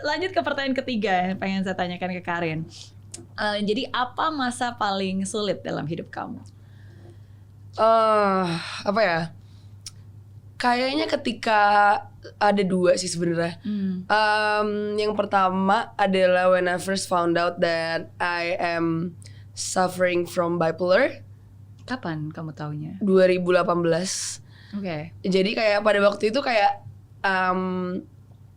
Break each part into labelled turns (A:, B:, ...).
A: lanjut ke pertanyaan ketiga yang pengen saya tanyakan ke Karin. Jadi apa masa paling sulit dalam hidup kamu?
B: Apa ya? Kayaknya ketika ada dua sih sebenarnya. Yang pertama adalah when I first found out that I am suffering from bipolar.
A: Kapan kamu taunya?
B: 2018.
A: Oke.
B: Jadi kayak pada waktu itu kayak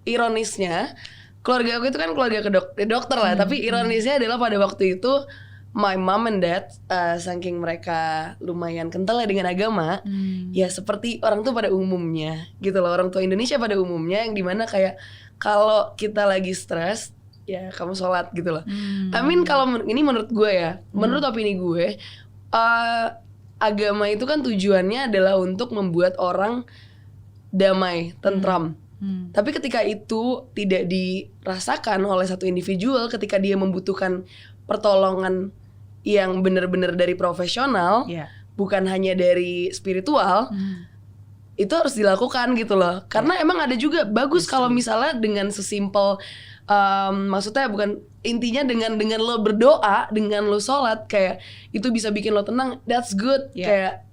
B: ironisnya keluarga aku itu kan keluarga dokter lah, tapi ironisnya adalah pada waktu itu my mom and dad saking mereka lumayan kental ya dengan agama, ya seperti orang tua pada umumnya gitu loh, orang tua Indonesia pada umumnya yang dimana kayak kalau kita lagi stres ya kamu sholat gitu loh. I mean kalau ini menurut gue ya, menurut opini gue, agama itu kan tujuannya adalah untuk membuat orang damai, tentram. Tapi ketika itu tidak dirasakan oleh satu individual, ketika dia membutuhkan pertolongan yang benar-benar dari profesional, bukan hanya dari spiritual, itu harus dilakukan gitu loh. Karena emang ada juga bagus kalau misalnya dengan sesimpel, maksudnya bukan intinya dengan lo berdoa, dengan lo sholat, kayak itu bisa bikin lo tenang. That's good. Kayak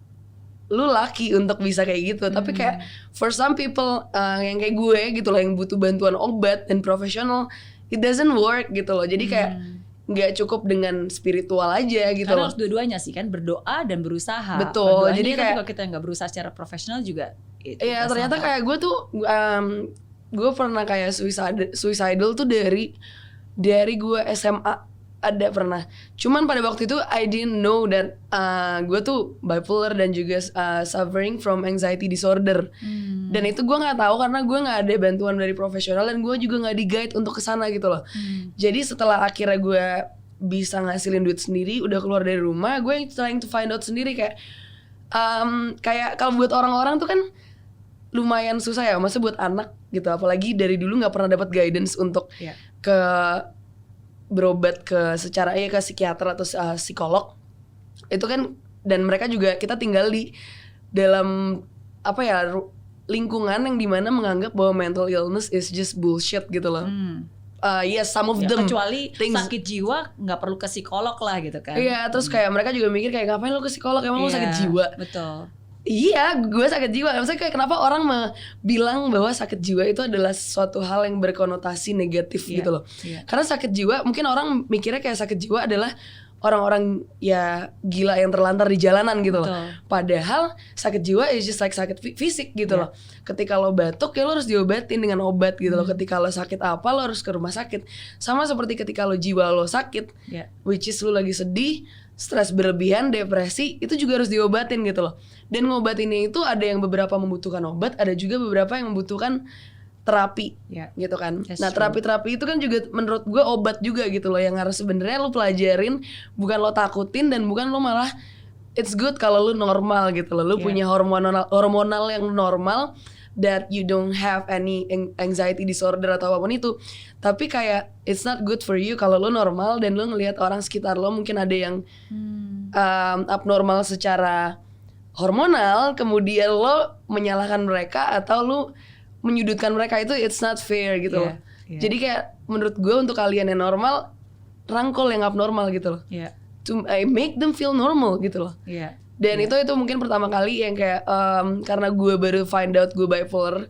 B: lu lucky untuk bisa kayak gitu. Tapi kayak for some people yang kayak gue gitu loh, yang butuh bantuan obat dan profesional, it doesn't work gitu loh. Jadi kayak nggak cukup dengan spiritual aja gitu.
A: Karena
B: loh.
A: harus dua-duanya sih kan, berdoa dan berusaha.
B: Betul. Jadi
A: kan
B: kayak
A: kalau kita nggak berusaha secara profesional juga.
B: Iya ternyata kayak gue tuh gue pernah kayak suicidal tuh dari gue SMA ada pernah. Cuman pada waktu itu I didn't know that gue tuh bipolar dan juga suffering from anxiety disorder. Dan itu gue nggak tahu karena gue nggak ada bantuan dari profesional dan gue juga nggak di guide untuk kesana gitu loh. Jadi setelah akhirnya gue bisa ngasilin duit sendiri, udah keluar dari rumah, gue trying to find out sendiri kayak kayak kalau buat orang-orang tuh kan lumayan susah ya, maksudnya buat anak gitu, apalagi dari dulu nggak pernah dapat guidance untuk ke berobat ke secara ke psikiater atau psikolog itu kan. Dan mereka juga, kita tinggal di dalam apa ya, lingkungan yang dimana menganggap bahwa mental illness is just bullshit gitu loh. Yes, some of them.
A: Kecuali sakit jiwa nggak perlu ke psikolog lah gitu kan.
B: Iya, terus kayak mereka juga mikir kayak ngapain lo ke psikolog, emang lo sakit jiwa.
A: Betul.
B: Iya, gue sakit jiwa. Maksudnya kayak kenapa orang bilang bahwa sakit jiwa itu adalah suatu hal yang berkonotasi negatif gitu loh. Karena sakit jiwa, mungkin orang mikirnya kayak sakit jiwa adalah orang-orang ya gila yang terlantar di jalanan gitu loh. Padahal sakit jiwa is just like sakit fisik gitu loh. Ketika lo batuk ya lo harus diobatin dengan obat gitu loh. Ketika lo sakit apa lo harus ke rumah sakit. Sama seperti ketika lo jiwa lo sakit, which is lo lagi sedih, stres berlebihan, depresi, itu juga harus diobatin gitu loh. Dan ngobatinnya itu ada yang beberapa membutuhkan obat, ada juga beberapa yang membutuhkan terapi, gitu kan. Nah terapi-terapi itu kan juga menurut gue obat juga gitu loh, yang harus sebenarnya lo pelajarin, bukan lo takutin dan bukan lo malah. It's good kalau lo normal gitu loh, lo punya hormonal yang normal, that you don't have any anxiety disorder atau apapun itu. Tapi kayak it's not good for you kalau lo normal dan lo ngelihat orang sekitar lo mungkin ada yang abnormal secara hormonal, kemudian lo menyalahkan mereka atau lo menyudutkan mereka, itu it's not fair gitu loh. Jadi kayak menurut gue untuk kalian yang normal, rangkul yang abnormal gitu loh. To make them feel normal gitu loh. Dan itu mungkin pertama kali yang kayak karena gue baru find out gue bipolar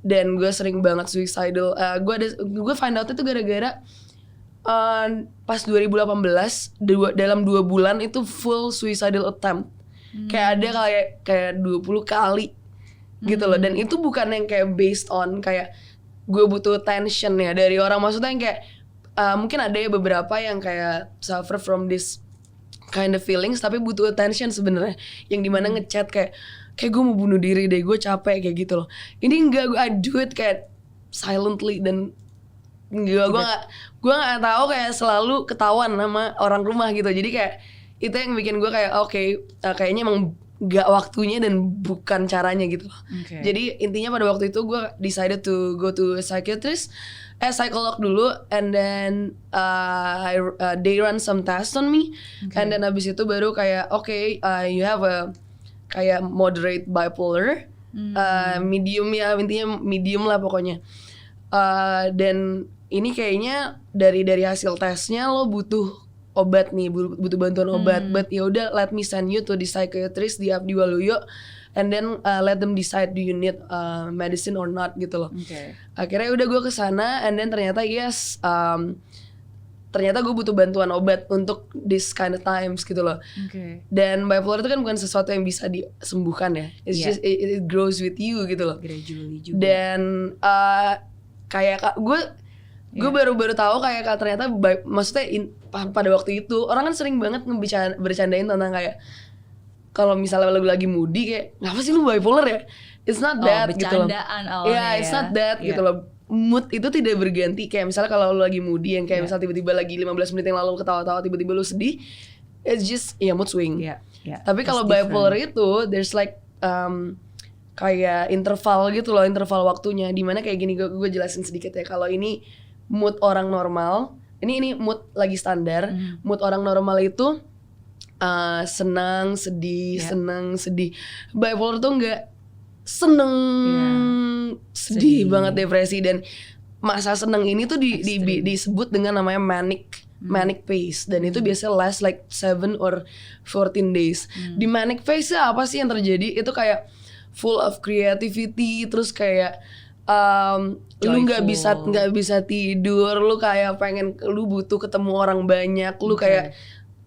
B: dan gue sering banget suicidal. Gue find out itu gara-gara pas 2018 dalam 2 bulan itu full suicidal attempt. Kayak ada kayak 20 kali gitu loh. Dan itu bukan yang kayak based on kayak gue butuh attention ya dari orang. Maksudnya yang kayak mungkin ada ya beberapa yang kayak suffer from this kind of feelings tapi butuh attention sebenarnya, yang dimana ngechat kayak gue mau bunuh diri deh, gue capek kayak gitu loh. Ini enggak, I do it kayak silently dan gue nggak tahu, kayak selalu ketahuan sama orang rumah gitu. Jadi kayak itu yang bikin gue kayak kayaknya emang gak waktunya dan bukan caranya gitu loh. Jadi intinya pada waktu itu gue decided to go to a psycholog dulu, and then they run some tests on me, and then abis itu baru kayak you have a kayak moderate bipolar, medium ya, intinya medium lah pokoknya. Dan ini kayaknya dari hasil tesnya lo butuh obat nih, butuh bantuan obat, but ya udah let me send you to the psychiatrist di Abdi Waluyo, and then let them decide do you need medicine or not gitu loh. Akhirnya udah gue kesana, and then ternyata yes, ternyata gue butuh bantuan obat untuk this kind of times gitu loh. Dan bipolar itu kan bukan sesuatu yang bisa disembuhkan ya. It's just it grows with you gitu loh.
A: Gradually juga.
B: Dan kayak gue baru tahu kayak ternyata maksudnya pada waktu itu orang kan sering banget bercandain tentang kayak kalau misalnya lu lagi moody kayak ngapa sih lu bipolar ya? It's not that gitu loh.
A: Bercandaan awalnya
B: it's not that gitu loh. Mood itu tidak berganti. Kayak misalnya kalau lu lagi moody yang kayak misalnya tiba-tiba lagi 15 menit yang lalu ketawa-tawa tiba-tiba lu sedih, it's just mood swing. Tapi kalau bipolar itu there's like kayak interval gitu loh, interval waktunya dimana kayak gini, gue jelasin sedikit ya. Kalau ini mood orang normal, ini mood lagi standar. Mood orang normal itu senang, sedih, senang, sedih. Bipolar tuh enggak seneng, sedih banget, depresi. Dan masa seneng ini tuh disebut dengan namanya manic phase, dan itu biasanya last like 7 or 14 days. Di manic phase apa sih yang terjadi? Itu kayak full of creativity, terus kayak lu nggak bisa tidur, lu kayak lu butuh ketemu orang banyak, lu kayak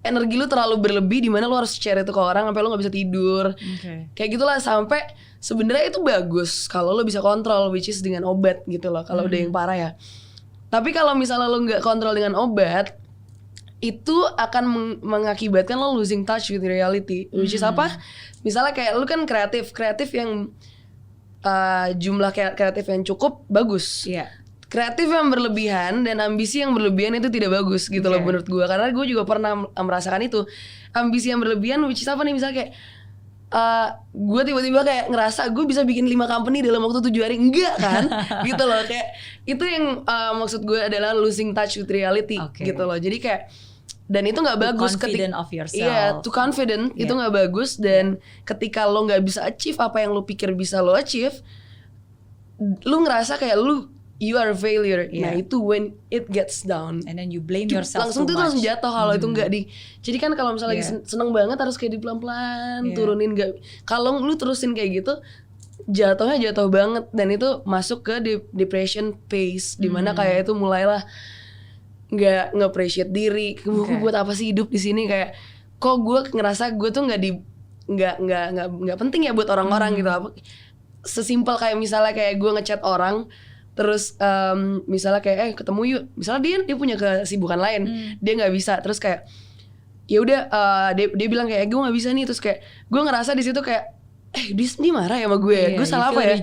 B: energi lu terlalu berlebih di mana lu harus share itu ke orang sampai lu nggak bisa tidur. Kayak gitulah, sampai sebenarnya itu bagus kalau lu bisa kontrol, which is dengan obat gitu loh kalau udah yang parah ya. Tapi kalau misalnya lu nggak kontrol dengan obat, itu akan mengakibatkan lo losing touch with reality, which is apa? Misalnya kayak lu kan kreatif yang jumlah kreatif yang cukup bagus. Kreatif yang berlebihan dan ambisi yang berlebihan itu tidak bagus gitu loh menurut gue. Karena gue juga pernah merasakan itu. Ambisi yang berlebihan which is apa nih, misalnya kayak gue tiba-tiba kayak ngerasa gue bisa bikin 5 company dalam waktu 7 hari. Enggak kan? Gitu loh, kayak itu yang maksud gue adalah losing touch with reality gitu loh. Jadi kayak, dan itu nggak bagus
A: ketika of yourself.
B: Too confident itu nggak bagus. Dan ketika lo nggak bisa achieve apa yang lo pikir bisa lo achieve, lo ngerasa kayak you are a failure. Nah itu when it gets down,
A: and then you blame yourself
B: langsung
A: too
B: tuh langsung
A: much.
B: jatuh kalau itu nggak jadi kan kalau misalnya lagi seneng banget harus kayak pelan-pelan turunin. Nggak, kalau lu terusin kayak gitu jatuhnya jatuh banget, dan itu masuk ke depression phase dimana kayak itu mulailah nggak nge-appreciate diri. Gue buat apa sih hidup di sini, kayak kok gue ngerasa gue tuh nggak penting ya buat orang-orang gitu. Sesimpel kayak misalnya kayak gue ngechat orang terus misalnya kayak ketemu yuk, misalnya dia punya kesibukan lain, dia nggak bisa, terus kayak ya udah dia bilang kayak gue nggak bisa nih, terus kayak gue ngerasa di situ kayak dia marah ya sama gue, gue salah apa ya?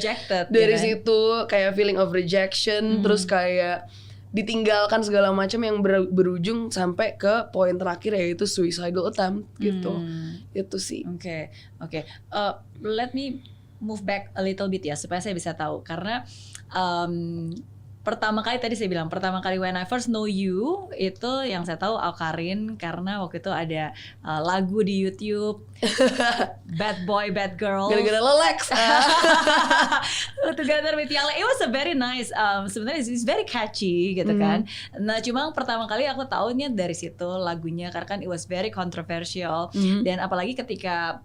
B: Dari situ kayak feeling of rejection, terus kayak ditinggalkan segala macam yang berujung sampai ke poin terakhir yaitu suicidal attempt gitu. Itu sih.
A: Oke. Let me move back a little bit ya supaya saya bisa tahu, karena pertama kali when I first know you itu yang saya tahu Awkarin karena waktu itu ada lagu di YouTube Bad Boy Bad Girl
B: gara-gara Lex
A: together with Yale. It was a very nice, sebenarnya it's very catchy gitu kan. Nah cuma pertama kali aku tahunya dari situ lagunya, karena kan it was very controversial. Dan apalagi ketika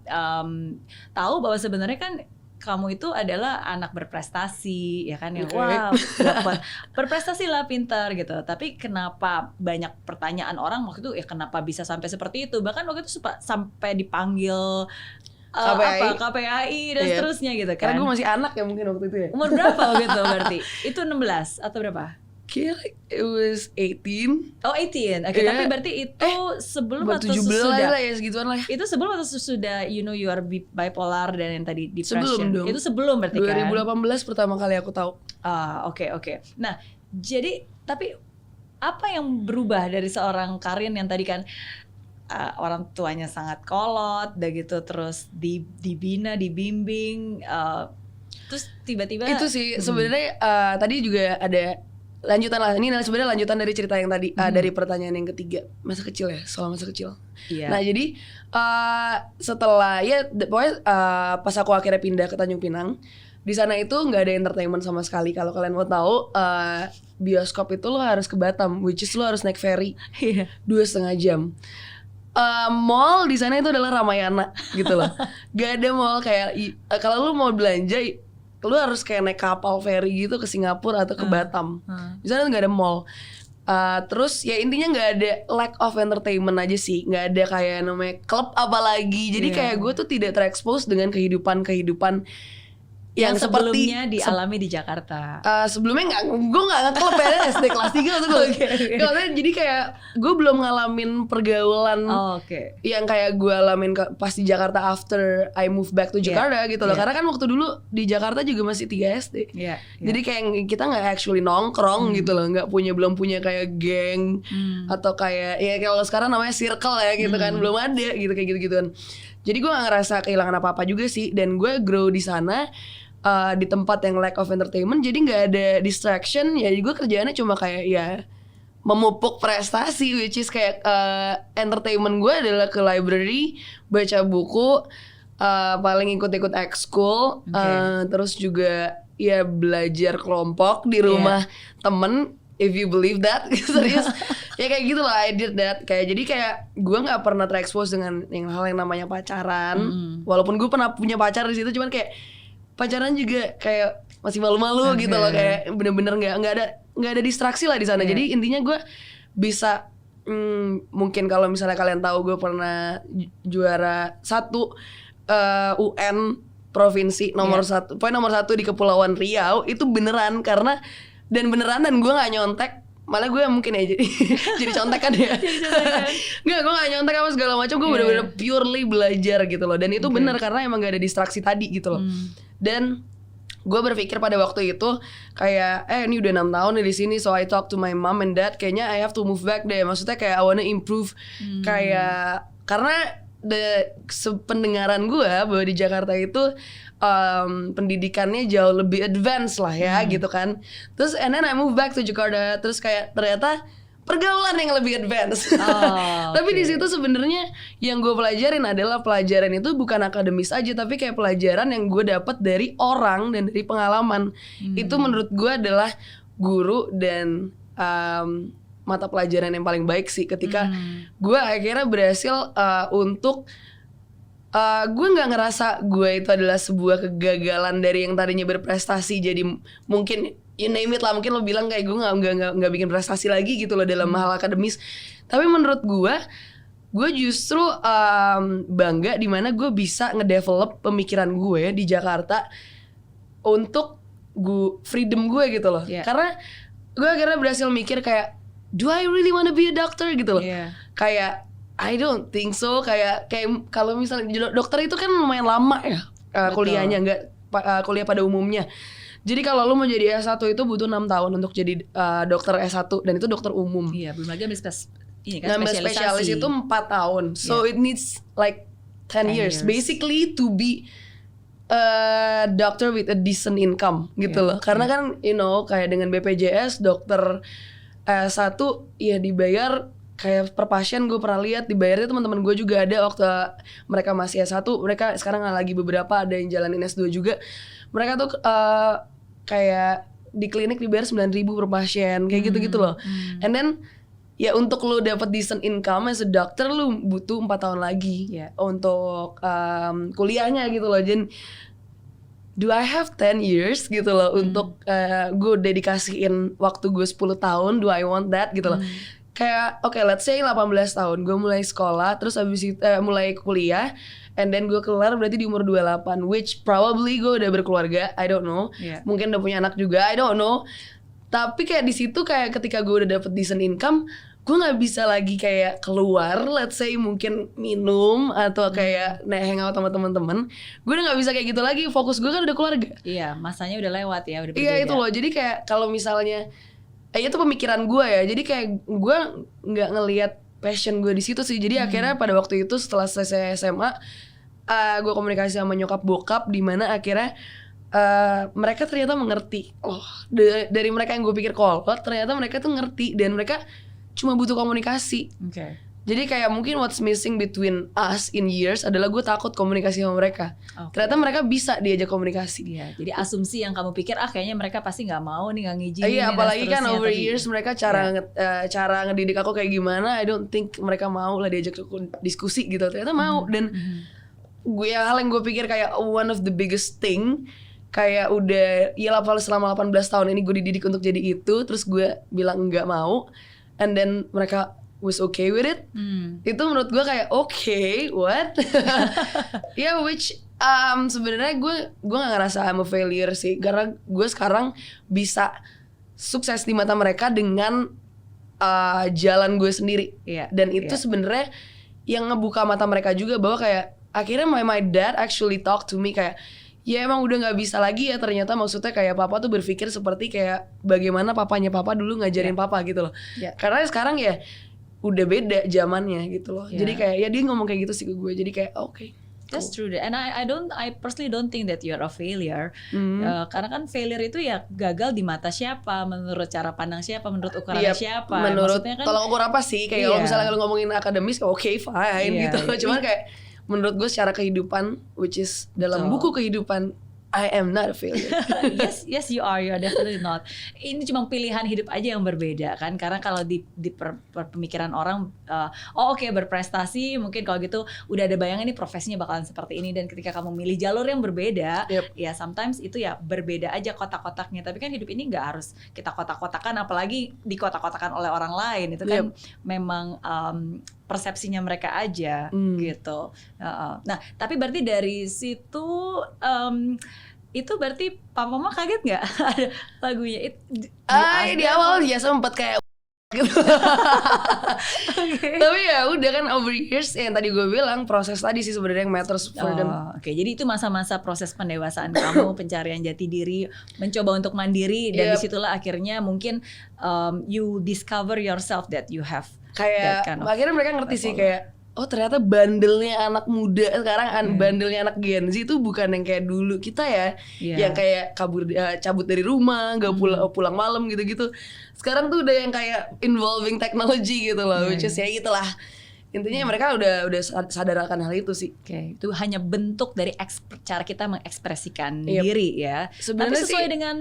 A: tahu bahwa sebenarnya kan kamu itu adalah anak berprestasi, ya kan, yang wow, berprestasi lah, pintar gitu. Tapi kenapa banyak pertanyaan orang waktu itu, ya kenapa bisa sampai seperti itu? Bahkan waktu itu sampai dipanggil KPAI dan seterusnya gitu kan.
B: Karena gue masih anak ya mungkin waktu itu ya.
A: Umur berapa waktu itu berarti? Itu 16 atau berapa?
B: Kira it was 18.
A: Oh 18, oke. Tapi berarti itu sebelum atau sesudah?
B: Lah ya, segituan lah ya.
A: Itu sebelum atau sesudah you are bipolar dan yang tadi depression?
B: Sebelum dong.
A: Itu sebelum berarti
B: 2018 kan? 2018 pertama kali aku tahu.
A: Oke. Nah jadi tapi apa yang berubah dari seorang Karin yang tadi kan orang tuanya sangat kolot, udah gitu terus dibina, dibimbing, terus tiba-tiba
B: itu sih sebenarnya tadi juga ada lanjutan lah, ini sebenarnya lanjutan dari cerita yang tadi, dari pertanyaan yang ketiga, masa kecil ya, soal masa kecil. Nah jadi setelah ya pokoknya pas aku akhirnya pindah ke Tanjung Pinang, di sana itu nggak ada entertainment sama sekali. Kalau kalian mau tahu, bioskop itu lo harus ke Batam, which is lo harus naik ferry 2,5 jam. Mall di sana itu adalah Ramayana gitu loh. Gak ada mall kayak kalau lu mau belanja lu harus kayak naik kapal ferry gitu ke Singapura atau ke Batam. Di sana nggak ada mall. Terus ya intinya nggak ada lack of entertainment aja sih, nggak ada kayak namanya klub apalagi. Jadi kayak gue tuh tidak terekspos dengan kehidupan yang
A: sebelumnya dialami di Jakarta.
B: Sebelumnya gue nggak ngeklub ya, SD kelas 3 tuh gue. Jadi kayak gue belum ngalamin pergaulan yang kayak gue alamin pas di Jakarta after I move back to Jakarta gitu loh. Karena kan waktu dulu di Jakarta juga masih 3 SD. Jadi kayak kita nggak actually nongkrong gitu loh, belum punya kayak geng atau kayak ya kalau sekarang namanya circle ya gitu kan, belum ada gitu kayak gitu-gituan. Jadi gue gak ngerasa kehilangan apa-apa juga sih, dan gue grow di sana. Di tempat yang lack of entertainment, jadi nggak ada distraction ya. Gue kerjaannya cuma kayak ya memupuk prestasi, which is kayak entertainment gue adalah ke library, baca buku, paling ikut-ikut ekskul, terus juga ya belajar kelompok di rumah temen, if you believe that. Serius. Ya kayak gitu lah, I did that. Jadi kayak gue nggak pernah terekspos dengan hal yang namanya pacaran. Walaupun gue pernah punya pacar di situ, cuman kayak pacaran juga kayak masih malu-malu gitu loh, kayak bener-bener nggak ada distraksi lah di sana. Jadi intinya gue bisa mungkin kalau misalnya kalian tahu, gue pernah juara 1 UN provinsi nomor 1 di Kepulauan Riau. Itu beneran dan gue nggak nyontek. Malah gue mungkin ya jadi contekan ya. Nggak, gue gak nyontek apa segala macam. Gue bener-bener purely belajar gitu loh. Dan itu bener karena emang gak ada distraksi tadi gitu loh. Dan gue berpikir pada waktu itu kayak ini udah 6 tahun nih di sini, so I talk to my mom and dad, kayaknya I have to move back deh. Maksudnya kayak I wanna improve, kayak karena pendengaran gue bahwa di Jakarta itu pendidikannya jauh lebih advance lah ya gitu kan. Terus and then I move back to Jakarta, terus kayak ternyata pergaulan yang lebih advance. Tapi di situ sebenarnya yang gue pelajarin adalah pelajaran itu bukan akademis aja, tapi kayak pelajaran yang gue dapat dari orang dan dari pengalaman. Itu menurut gue adalah guru dan mata pelajaran yang paling baik sih, ketika gue akhirnya berhasil untuk gue nggak ngerasa gue itu adalah sebuah kegagalan dari yang tadinya berprestasi jadi mungkin you name it lah, mungkin lo bilang kayak gue nggak bikin prestasi lagi gitu loh dalam hal akademis. Tapi menurut gue justru bangga di mana gue bisa ngedevelop pemikiran gue di Jakarta untuk freedom gue gitu loh. Karena gue akhirnya berhasil mikir kayak, do I really wanna be a doctor gitu loh. Kayak I don't think so. Kayak kalau misalnya dokter itu kan lumayan lama ya kuliahnya, nggak kuliah pada umumnya. Jadi kalau lu mau jadi S1 itu butuh 6 tahun untuk jadi dokter S1, dan itu dokter umum.
A: Belum lagi ambil
B: spesialis itu 4 tahun. So it needs like 10 years basically to be a doctor with a decent income gitu loh. Karena kan you know kayak dengan BPJS dokter S1 ya dibayar kayak per pasien. Gue pernah lihat dibayarnya, teman-teman gue juga ada waktu mereka masih S1, mereka sekarang lagi beberapa ada yang jalanin S2 juga. Mereka tuh kayak di klinik dibayar 9.000 per pasien kayak gitu-gitu loh. And then ya untuk lu dapat decent income as a doctor lu butuh 4 tahun lagi untuk kuliahnya gitu loh. Jadi do I have 10 years gitu loh untuk gue dedikasiin waktu gue 10 tahun, do I want that gitu loh. Kayak let's say 18 tahun gue mulai sekolah, terus abis itu mulai kuliah, and then gue kelar berarti di umur 28, which probably gue udah berkeluarga, I don't know. Mungkin udah punya anak juga, I don't know. Tapi kayak di situ kayak ketika gue udah dapet decent income, gue nggak bisa lagi kayak keluar, let's say mungkin minum atau kayak hangout sama teman-teman. Gue udah nggak bisa kayak gitu lagi. Fokus gue kan udah keluarga.
A: Masanya udah lewat ya, udah berbeda.
B: Iya itu loh. Jadi kayak kalau misalnya itu pemikiran gue ya. Jadi kayak gue nggak ngelihat passion gue di situ sih. Jadi akhirnya pada waktu itu setelah selesai SMA, gue komunikasi sama nyokap bokap, di mana akhirnya mereka ternyata mengerti. Dari mereka yang gue pikir kolot, ternyata mereka tuh ngerti dan mereka cuma butuh komunikasi. Jadi kayak mungkin what's missing between us in years adalah gue takut komunikasi sama mereka. Ternyata mereka bisa diajak komunikasi.
A: Iya, jadi asumsi yang kamu pikir kayaknya mereka pasti nggak mau nih, nggak ngizinin.
B: Iya, apalagi kan over years mereka cara ngedidik aku kayak gimana, I don't think mereka mau lah diajak diskusi gitu. Ternyata mau. Dan hal yang gue pikir kayak one of the biggest thing, kayak udah selama 18 tahun ini gue dididik untuk jadi itu, terus gue bilang nggak mau, and then mereka was okay with it. Itu menurut gue kayak okay, what? Which sebenarnya gue nggak ngerasa I'm a failure sih, karena gue sekarang bisa sukses di mata mereka dengan jalan gue sendiri. Dan itu sebenarnya yang ngebuka mata mereka juga, bahwa kayak akhirnya my dad actually talk to me kayak, ya emang udah nggak bisa lagi ya ternyata, maksudnya kayak papa tuh berpikir seperti kayak bagaimana papanya papa dulu ngajarin papa gitu loh. Karena sekarang ya udah beda zamannya gitu loh. Jadi kayak ya dia ngomong kayak gitu sih ke gue. Jadi kayak okay.
A: That's true. And I personally don't think that you're a failure. Karena kan failure itu ya gagal di mata siapa, menurut cara pandang siapa, menurut ukuran siapa.
B: Menurut
A: kan,
B: tolak ukur apa sih? Kayak kalau misalnya lu ngomongin akademis, okay fine gitu. Cuman kayak menurut gue secara kehidupan, which is dalam buku kehidupan, I am not a failure.
A: yes you are definitely not. Ini cuma pilihan hidup aja yang berbeda kan, karena kalau di pemikiran orang oke, berprestasi mungkin kalau gitu udah ada bayangan nih profesinya bakalan seperti ini, dan ketika kamu milih jalur yang berbeda, ya sometimes itu ya berbeda aja kotak-kotaknya. Tapi kan hidup ini nggak harus kita kotak-kotakan, apalagi dikotak-kotakan oleh orang lain. Itu kan memang persepsinya mereka aja gitu. Nah, tapi berarti dari situ itu berarti papa mama kaget nggak ada lagunya
B: di awal ya sempat kayak gitu. Tapi ya udah kan over years yang tadi gue bilang, proses tadi sih sebenarnya yang matters for them.
A: Jadi itu masa-masa proses pendewasaan kamu, pencarian jati diri, mencoba untuk mandiri, dan disitulah akhirnya mungkin you discover yourself that you have
B: kayak
A: that kind of
B: akhirnya mereka ngerti sih kayak ternyata bandelnya anak muda sekarang, bandelnya anak Gen Z itu bukan yang kayak dulu kita yang kayak cabut dari rumah, nggak pulang malam gitu-gitu. Sekarang tuh udah yang kayak involving technology gitu loh, which is ya gitulah. Intinya mereka udah sadar akan hal itu sih.
A: Itu hanya bentuk dari cara kita mengekspresikan diri ya.
B: Sebenarnya
A: tapi sesuai dengan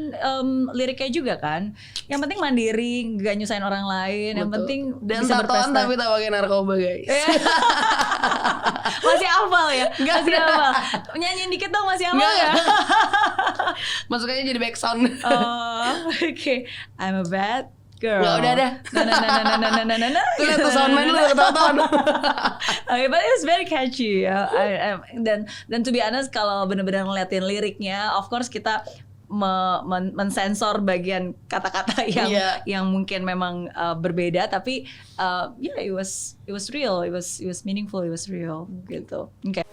A: liriknya juga kan. Yang penting mandiri, gak nyusahin orang lain. Yang penting
B: dan
A: bisa berprestasi.
B: tapi tak pakai narkoba guys.
A: Masih hafal ya? Masih hafal. Nyanyiin dikit dong, masih hafal ya?
B: Masuknya jadi back sound.
A: Okay. I'm a bad girl.
B: Nggak, udah dah. Tuh liat tuh soundman lu ketahuan.
A: Okay, but it was very catchy. Dan to be honest, kalau benar-benar ngeliatin liriknya, of course kita mensensor bagian kata-kata yang mungkin memang berbeda, tapi it was real, it was meaningful, it was real gitu. Okay.